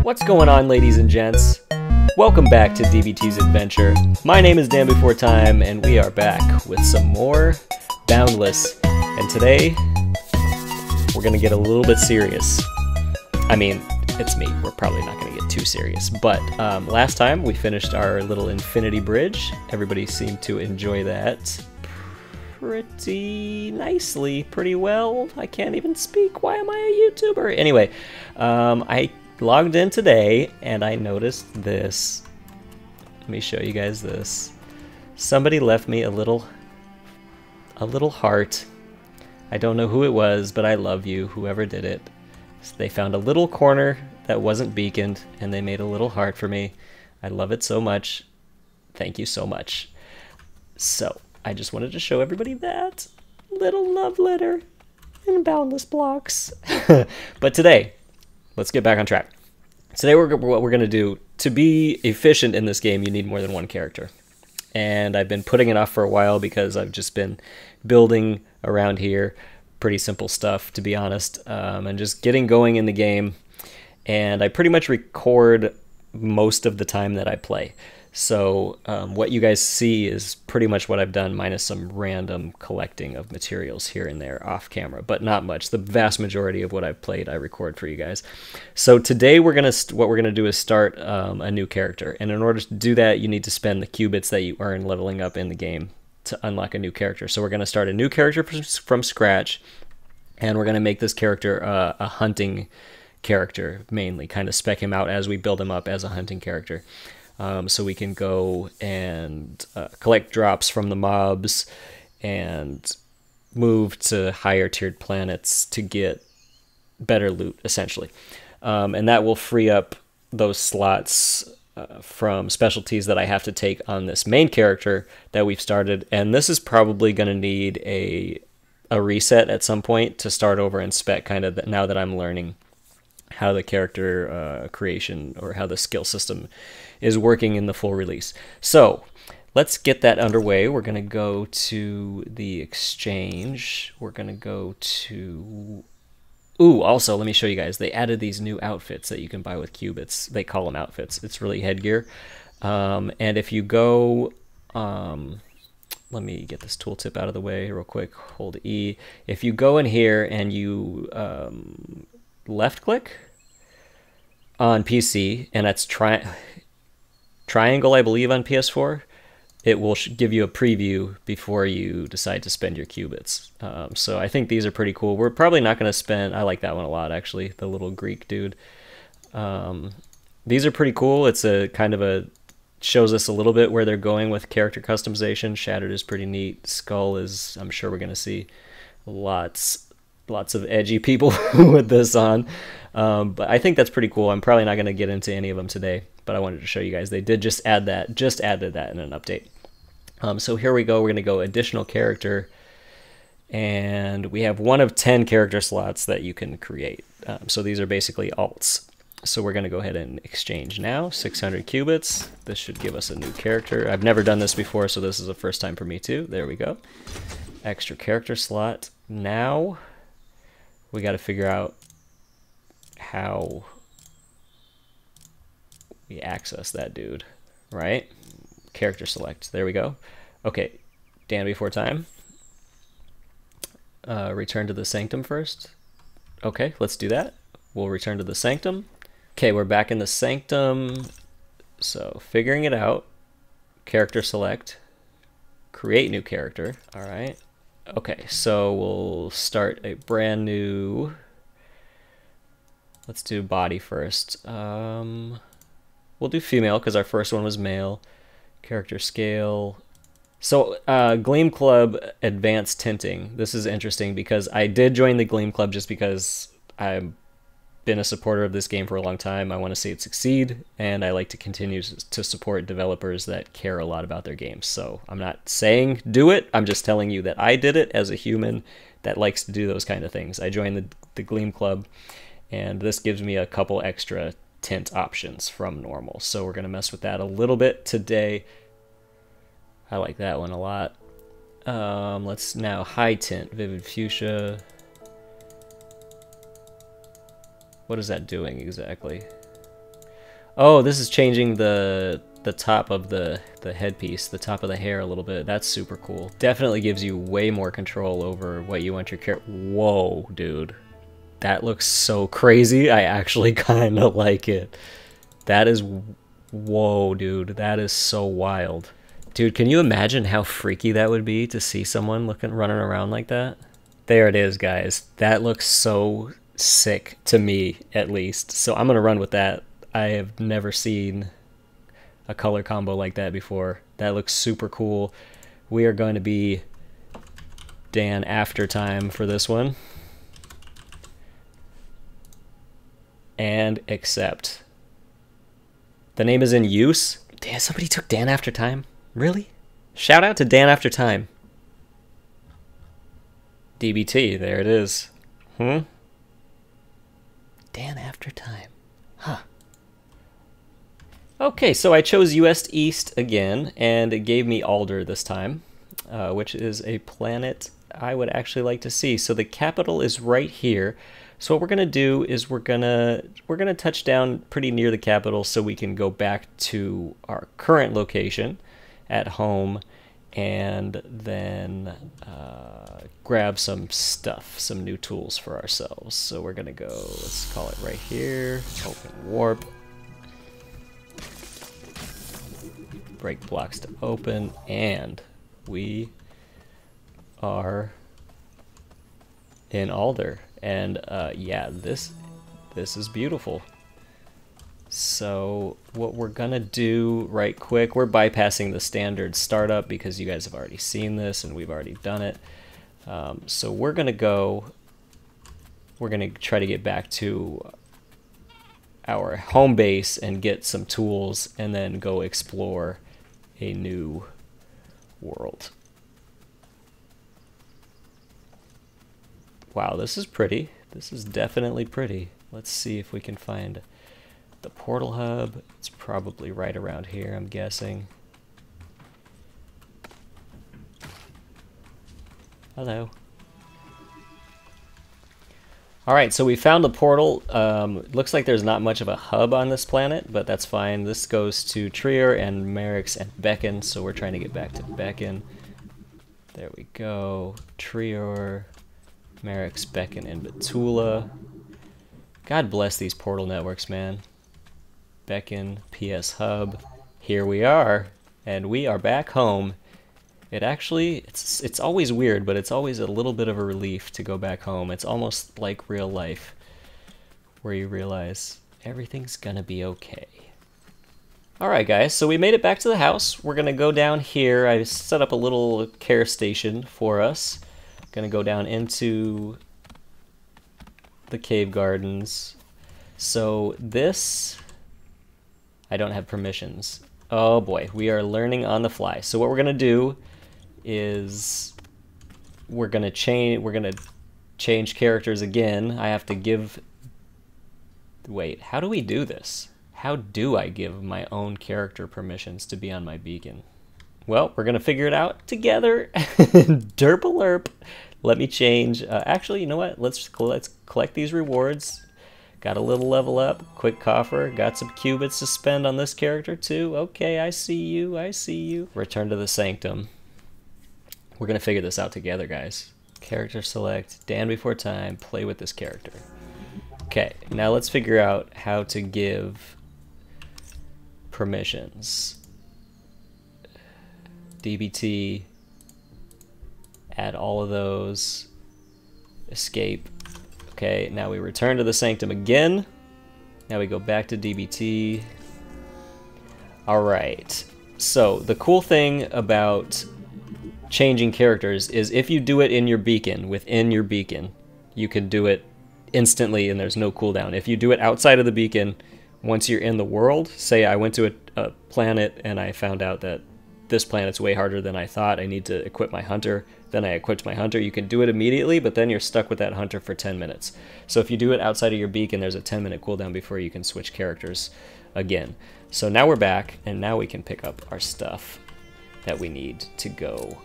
What's going on, ladies and gents? Welcome back to DBT's Adventure. My name is DanBeforeTime, and we are back with some more Boundless. And today, we're gonna get a little bit serious. I mean, it's me. We're probably not gonna get too serious. But last time, we finished our little infinity bridge. Everybody seemed to enjoy that pretty nicely, pretty well. I can't even speak. Why am I a YouTuber? Anyway, I logged in today and I noticed this. Let me show you guys this. Somebody left me a little heart. I don't know who it was, but I love you, whoever did it. So they found a little corner that wasn't beaconed and they made a little heart for me. I love it so much. Thank you so much. So I just wanted to show everybody that little love letter in Boundless blocks. But today, let's get back on track. Today, what we're going to do, to be efficient in this game, you need more than one character. And I've been putting it off for a while because I've just been building around here. Pretty simple stuff, to be honest, and just getting going in the game. And I pretty much record most of the time that I play. So what you guys see is pretty much what I've done, minus some random collecting of materials here and there off camera, but not much. The vast majority of what I've played, I record for you guys. So today what we're gonna do is start a new character, and in order to do that, you need to spend the qubits that you earn leveling up in the game to unlock a new character. So we're gonna start a new character from scratch, and we're gonna make this character a hunting character mainly, kind of spec him out as we build him up as a hunting character. So we can go and collect drops from the mobs and move to higher tiered planets to get better loot, essentially. And that will free up those slots from specialties that I have to take on this main character that we've started. And this is probably going to need a reset at some point to start over and spec, kind of now that I'm learning how the character creation or how the skill system is working in the full release. So let's get that underway. We're going to go to the exchange. We're going to go to... Ooh, also, let me show you guys. They added these new outfits that you can buy with qubits. They call them outfits. It's really headgear. And if you go... let me get this tooltip out of the way real quick. Hold E. If you go in here and you left click on PC, and that's triangle, I believe, on PS4, it will give you a preview before you decide to spend your qubits. So I think these are pretty cool. We're probably not going to spend... I like that one a lot, actually, the little Greek dude. These are pretty cool. It's a kind of a... shows us a little bit where they're going with character customization. Shattered is pretty neat. Skull is... I'm sure we're going to see lots of edgy people with this on. But I think that's pretty cool. I'm probably not going to get into any of them today, but I wanted to show you guys. They did just add that, added that in an update. So here we go. We're going to go additional character, and we have 1 of 10 character slots that you can create. So these are basically alts. So we're going to go ahead and exchange now. 600 qubits. This should give us a new character. I've never done this before, so this is the first time for me too. There we go. Extra character slot. Now we got to figure out how we access that dude, right? Character select. There we go. Okay, DanBeforeTime. Return to the sanctum first. Okay, let's do that. We'll return to the sanctum. Okay, we're back in the sanctum. So figuring it out. Character select. Create new character. All right. Okay, so we'll start a brand new... Let's do body first. We'll do female because our first one was male. Character scale. So Gleam Club Advanced Tinting. This is interesting because I did join the Gleam Club just because I've been a supporter of this game for a long time. I want to see it succeed, and I like to continue to support developers that care a lot about their games. So I'm not saying do it. I'm just telling you that I did it as a human that likes to do those kind of things. I joined the Gleam Club, and this gives me a couple extra tint options from normal. So we're going to mess with that a little bit today. I like that one a lot. Let's now high tint, Vivid Fuchsia. What is that doing exactly? Oh, this is changing the top of the headpiece, the top of the hair a little bit. That's super cool. Definitely gives you way more control over what you want your character. Whoa, dude. That looks so crazy. I actually kind of like it. That is... Whoa, dude. That is so wild. Dude, can you imagine how freaky that would be to see someone running around like that? There it is, guys. That looks so sick to me, at least. So I'm going to run with that. I have never seen a color combo like that before. That looks super cool. We are going to be DanBeforeTime for this one. And accept. The name is in use. Damn, somebody took DanBeforeTime. Really? Shout out to DanBeforeTime. DBT, there it is. DanBeforeTime. Huh. Okay, so I chose US East again, and it gave me Alder this time, which is a planet I would actually like to see. So the capital is right here. So what we're gonna do is we're gonna touch down pretty near the capital so we can go back to our current location at home, and then grab some stuff, some new tools for ourselves. So we're gonna go, let's call it right here, open warp, break blocks to open, and we are in Alder. And yeah, this is beautiful. So what we're gonna do right quick, we're bypassing the standard startup because you guys have already seen this and we've already done it. So we're gonna try to get back to our home base and get some tools and then go explore a new world. Wow, this is pretty. This is definitely pretty. Let's see if we can find the portal hub. It's probably right around here, I'm guessing. Hello. Alright, so we found the portal. Looks like there's not much of a hub on this planet, but that's fine. This goes to Trier and Marik's and Beacon, so we're trying to get back to Beacon. There we go. Trier, Marik's, Beacon, and Betula. God bless these portal networks, man. Beacon, PS Hub. Here we are, and we are back home. It actually, it's always weird, but it's always a little bit of a relief to go back home. It's almost like real life, where you realize everything's gonna be okay. Alright guys, so we made it back to the house. We're gonna go down here. I set up a little care station for us. Gonna go down into the cave gardens. So this, I don't have permissions. Oh boy, we are learning on the fly. So what we're gonna do is we're gonna change characters again. I have to give, wait, how do we do this? How do I give my own character permissions to be on my beacon? Well, we're gonna figure it out together. Derp-a-lerp. Let me change. Actually, you know what? Let's collect these rewards. Got a little level up. Quick coffer. Got some qubits to spend on this character too. Okay, I see you. I see you. Return to the sanctum. We're gonna figure this out together, guys. Character select. DanBeforeTime. Play with this character. Okay, now let's figure out how to give permissions. DBT, add all of those, escape. Okay, now we return to the sanctum again. Now we go back to DBT. Alright, so the cool thing about changing characters is if you do it in your beacon, within your beacon, you can do it instantly and there's no cooldown. If you do it outside of the beacon, once you're in the world, say I went to a planet and I found out that this planet's way harder than I thought, I need to equip my hunter, then I equipped my hunter, you can do it immediately, but then you're stuck with that hunter for 10 minutes. So if you do it outside of your beacon, there's a 10-minute cooldown before you can switch characters again. So now we're back, and now we can pick up our stuff that we need to go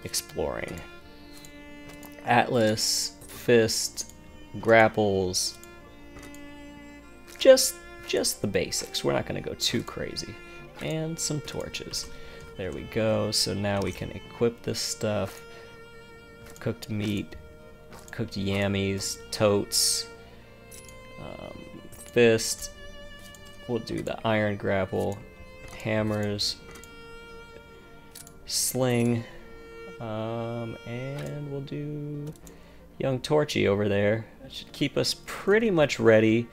exploring. Atlas, fist, grapples, just just the basics. We're not going to go too crazy. And some torches. There we go. So now we can equip this stuff. Cooked meat, cooked yammies, totes, fist. We'll do the iron grapple, hammers, sling, and we'll do young Torchy over there. That should keep us pretty much ready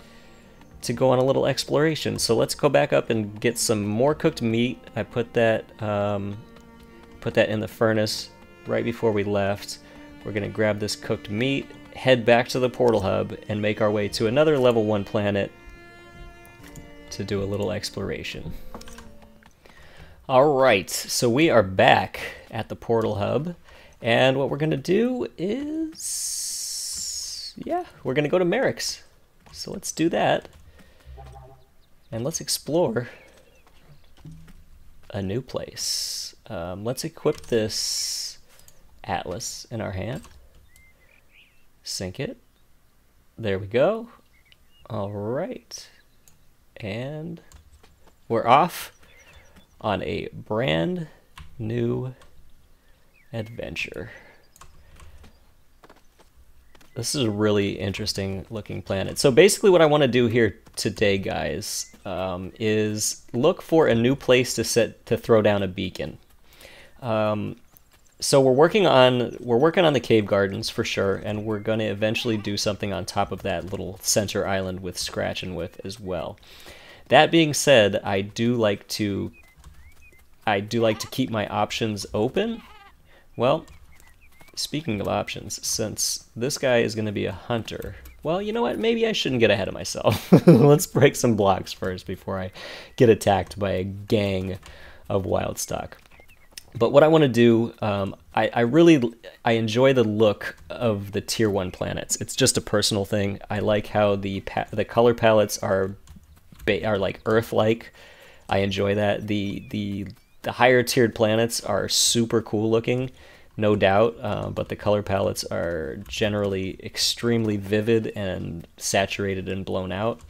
to go on a little exploration. So let's go back up and get some more cooked meat. I put that in the furnace right before we left. We're gonna grab this cooked meat, head back to the portal hub, and make our way to another level 1 planet to do a little exploration. Alright, so we are back at the portal hub, and what we're gonna do is, yeah, we're gonna go to Marik's. So let's do that, and let's explore a new place. Let's equip this Atlas in our hand. Sync it. There we go. All right. And we're off on a brand new adventure. This is a really interesting looking planet. So basically what I want to do here today, guys, is look for a new place to throw down a beacon. So we're working on the cave gardens for sure, and we're going to eventually do something on top of that little center island with Scratch and with as well. That being said, I do like to keep my options open. Well, speaking of options, since this guy is going to be a hunter, well, you know what? Maybe I shouldn't get ahead of myself. Let's break some blocks first before I get attacked by a gang of wild stock. But what I want to do, I enjoy the look of the tier 1 planets. It's just a personal thing. I like how the color palettes are like Earth-like. I enjoy that. The higher tiered planets are super cool looking, no doubt. But the color palettes are generally extremely vivid and saturated and blown out.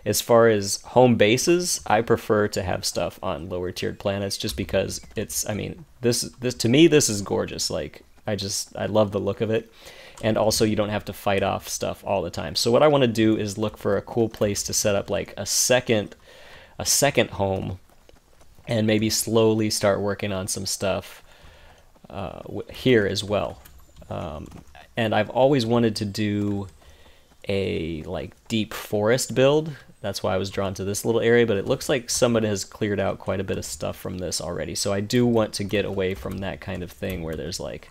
As far as home bases, I prefer to have stuff on lower tiered planets just because it's, I mean, this to me, this is gorgeous. Like, I love the look of it. And also you don't have to fight off stuff all the time. So what I want to do is look for a cool place to set up like a second home and maybe slowly start working on some stuff here as well. And I've always wanted to do a like deep forest build. That's why I was drawn to this little area, but it looks like somebody has cleared out quite a bit of stuff from this already. So I do want to get away from that kind of thing where there's like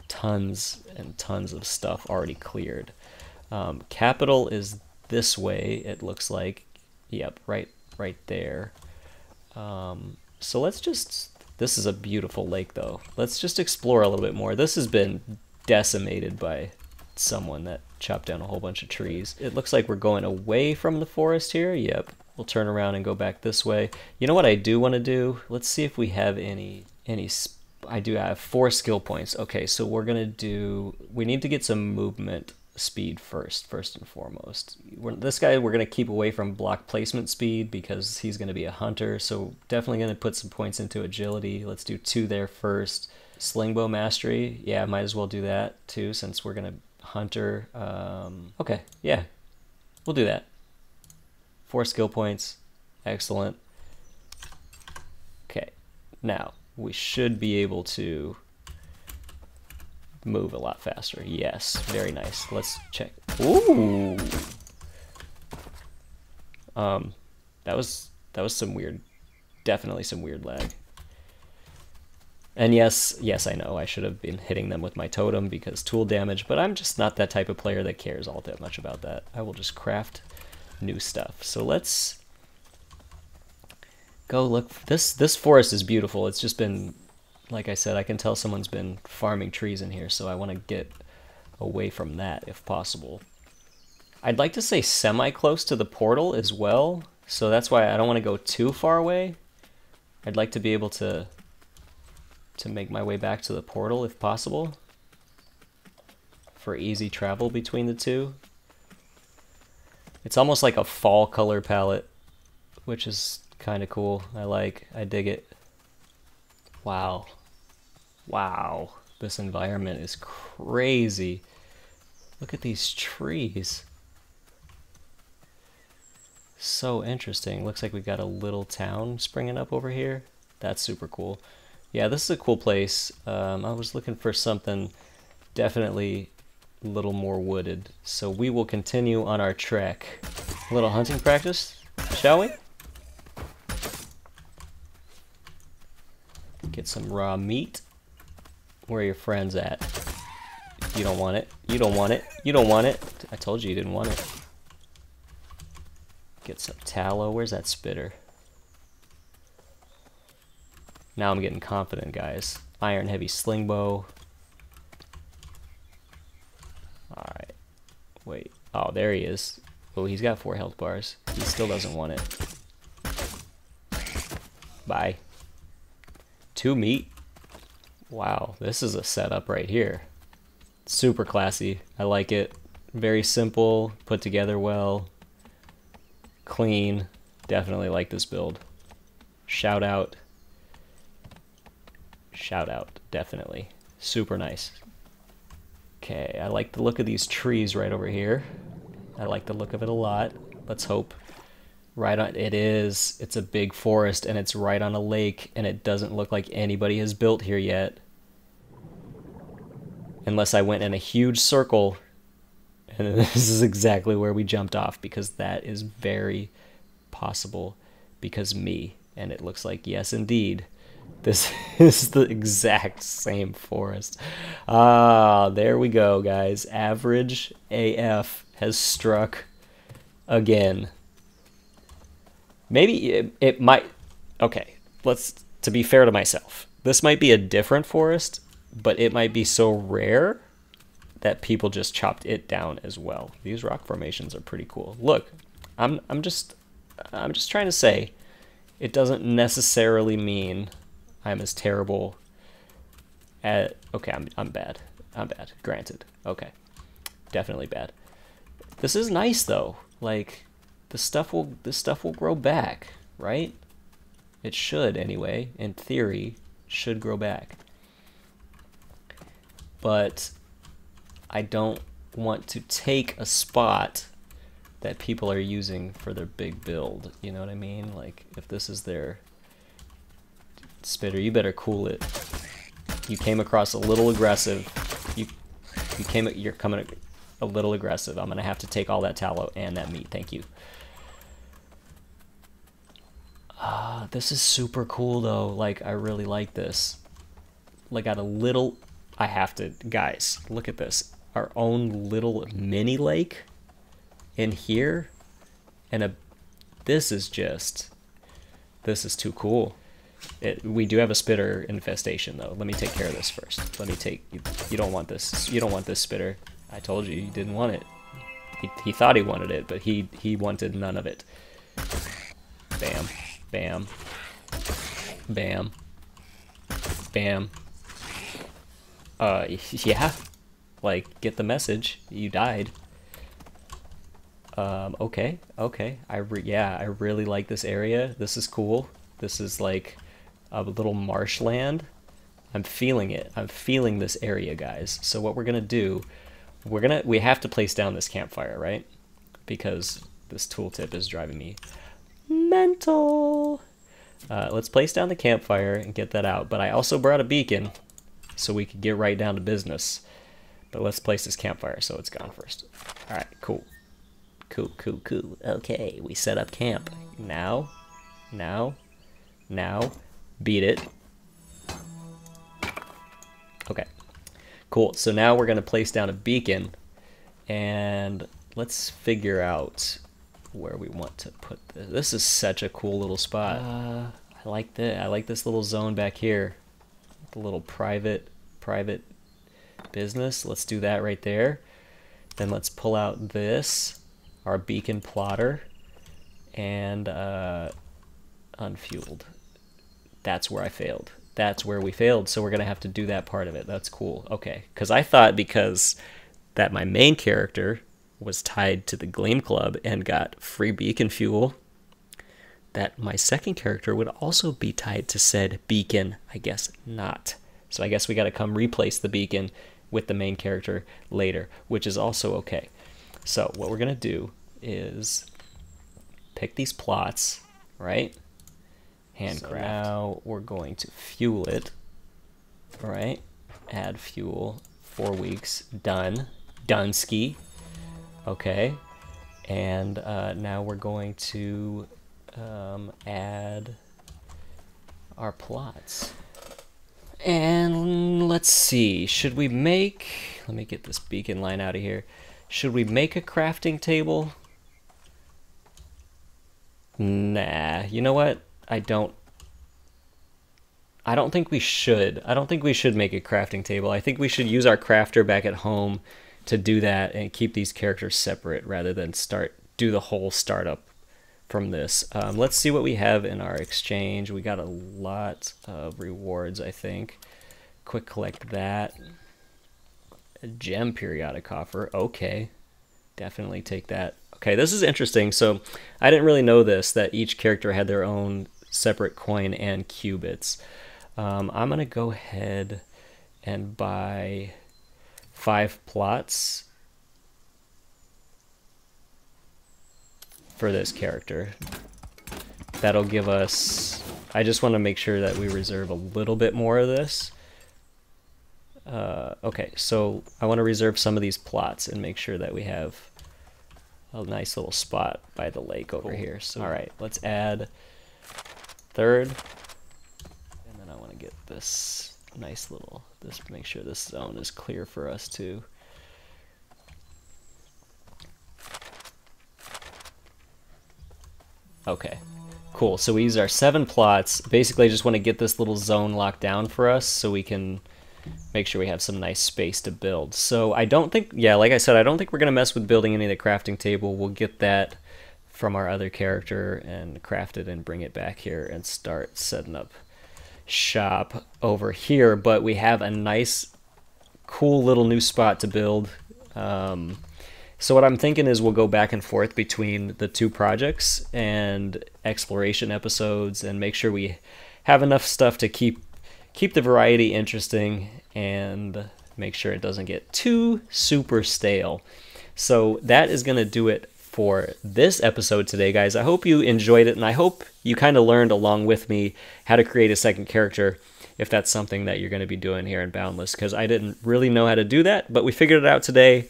tons and tons of stuff already cleared. Capital is this way, it looks like. Yep, right there. So let's just, this is a beautiful lake though. Let's just explore a little bit more. This has been decimated by someone that chopped down a whole bunch of trees. It looks like we're going away from the forest here. Yep. We'll turn around and go back this way. You know what I do want to do? Let's see if we have any I do have 4 skill points. Okay, so we need to get some movement speed first and foremost. This guy we're going to keep away from block placement speed because he's going to be a hunter, so definitely going to put some points into agility. Let's do 2 there first. Slingbow mastery, yeah, might as well do that too since we're going to hunter. Okay, yeah, we'll do that. 4 skill points, excellent. Okay, now we should be able to move a lot faster. Yes, very nice. Let's check. Ooh, that was some weird, definitely some weird lag. And yes, I know I should have been hitting them with my totem because tool damage, but I'm just not that type of player that cares all that much about that. I will just craft new stuff. So let's go look. This forest is beautiful. It's just been, like I said, I can tell someone's been farming trees in here, so I want to get away from that if possible. I'd like to say semi-close to the portal as well, so that's why I don't want to go too far away. I'd like to be able to make my way back to the portal if possible for easy travel between the two. It's almost like a fall color palette which is kind of cool. I dig it. Wow. Wow. This environment is crazy. Look at these trees. So interesting. Looks like we got a little town springing up over here. That's super cool. Yeah, this is a cool place. I was looking for something definitely a little more wooded. So we will continue on our trek. A little hunting practice, shall we? Get some raw meat. Where are your friends at? You don't want it. You don't want it. You don't want it. I told you you didn't want it. Get some tallow. Where's that spitter? Now I'm getting confident, guys. Iron heavy sling bow. Alright. Wait. Oh, there he is. Oh, he's got 4 health bars. He still doesn't want it. Bye. 2 meat. Wow, this is a setup right here. Super classy. I like it. Very simple, put together well. Clean. Definitely like this build. Shout out. Shout out, definitely. Super nice. Okay, I like the look of these trees right over here. I like the look of it a lot. Let's hope. Right on, it is. It's a big forest and it's right on a lake and it doesn't look like anybody has built here yet. Unless I went in a huge circle and this is exactly where we jumped off because that is very possible because me. And it looks like, yes, indeed. This is the exact same forest. Ah, there we go, guys. Average AF has struck again. Maybe it might... Okay, to be fair to myself, this might be a different forest, but it might be so rare that people just chopped it down as well. These rock formations are pretty cool. Look, I'm just trying to say, it doesn't necessarily mean I'm as terrible at... Okay, I'm bad. I'm bad. Granted. Okay. Definitely bad. This is nice though. Like, this stuff will grow back, right? It should anyway. In theory, should grow back. But I don't want to take a spot that people are using for their big build. You know what I mean? Like, if this is their spitter, you better cool it. You came across a little aggressive. You're coming a little aggressive. I'm gonna have to take all that tallow and that meat. Thank you. This is super cool though. Like, I really like this. Like, got a little... I have to... Guys, look at this. Our own little mini lake in here. And this is just... This is too cool. We do have a spitter infestation though. Let me take care of this first. Let me take... You don't want this. You don't want this spitter. I told you didn't want it. He thought he wanted it, but he wanted none of it. Bam. Bam. Bam. Bam. Yeah. Like, get the message. You died. Okay. Okay. I really like this area. This is cool. This is like a little marshland. I'm feeling it. I'm feeling this area, guys. So what we're gonna do, we have to place down this campfire, right? Because this tooltip is driving me mental. Let's place down the campfire and get that out. But I also brought a beacon so we could get right down to business. But let's place this campfire so it's gone first. All right, cool. Cool, cool, cool. Okay, we set up camp. Now, beat it. Okay, cool. So now we're gonna place down a beacon and let's figure out where we want to put this. This is such a cool little spot. I like that. I like this little zone back here. The little private business. Let's do that right there. Then let's pull out this, our beacon plotter, and unfueled. That's where I failed. That's where we failed. So we're gonna have to do that part of it. That's cool. Okay, because I thought because that my main character was tied to the Gleam Club and got free beacon fuel, that my second character would also be tied to said beacon. I guess not. So I guess we got to come replace the beacon with the main character later, which is also okay. So what we're going to do is pick these plots, right? Handcraft. So now we're going to fuel it, right? Add fuel, 4 weeks, done. Dunsky. Okay. And now we're going to add our plots. And let's see, should we make, let me get this beacon line out of here. Should we make a crafting table? Nah, you know what? I don't think we should. I don't think we should make a crafting table. I think we should use our crafter back at home to do that and keep these characters separate rather than do the whole startup from this. Let's see what we have in our exchange. We got a lot of rewards, I think. Quick collect that. A gem periodic offer. Okay, definitely take that. Okay, this is interesting. So I didn't really know this, that each character had their own separate coin and qubits. I'm gonna go ahead and buy 5 plots for this character. That'll give us, I just want to make sure that we reserve a little bit more of this. Okay, so I want to reserve some of these plots and make sure that we have a nice little spot by the lake over here. So all right, let's add 3rd, and then I want to get this nice little, make sure this zone is clear for us too. Okay, cool. So we use our 7 plots. Basically, I just want to get this little zone locked down for us so we can make sure we have some nice space to build. So I don't think, yeah, like I said, I don't think we're going to mess with building any of the crafting table. We'll get that from our other character and craft it and bring it back here and start setting up shop over here. But we have a nice, cool little new spot to build. So what I'm thinking is we'll go back and forth between the 2 projects and exploration episodes and make sure we have enough stuff to keep the variety interesting and make sure it doesn't get too super stale. So that is going to do it for this episode today, guys. I hope you enjoyed it, and I hope you kind of learned along with me how to create a second character if that's something that you're going to be doing here in Boundless, because I didn't really know how to do that, but we figured it out today.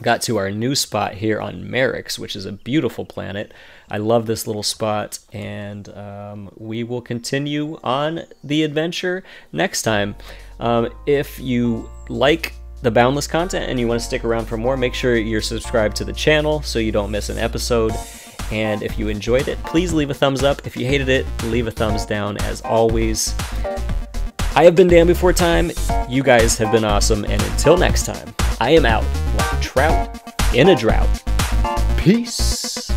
Got to our new spot here on Marik, which is a beautiful planet. I love this little spot, and we will continue on the adventure next time. If you like the Boundless content and you want to stick around for more, make sure you're subscribed to the channel so you don't miss an episode. And if you enjoyed it, please leave a thumbs up. If you hated it, leave a thumbs down as always. I have been DanBeforeTime. You guys have been awesome, and until next time, I am out like trout in a drought. Peace.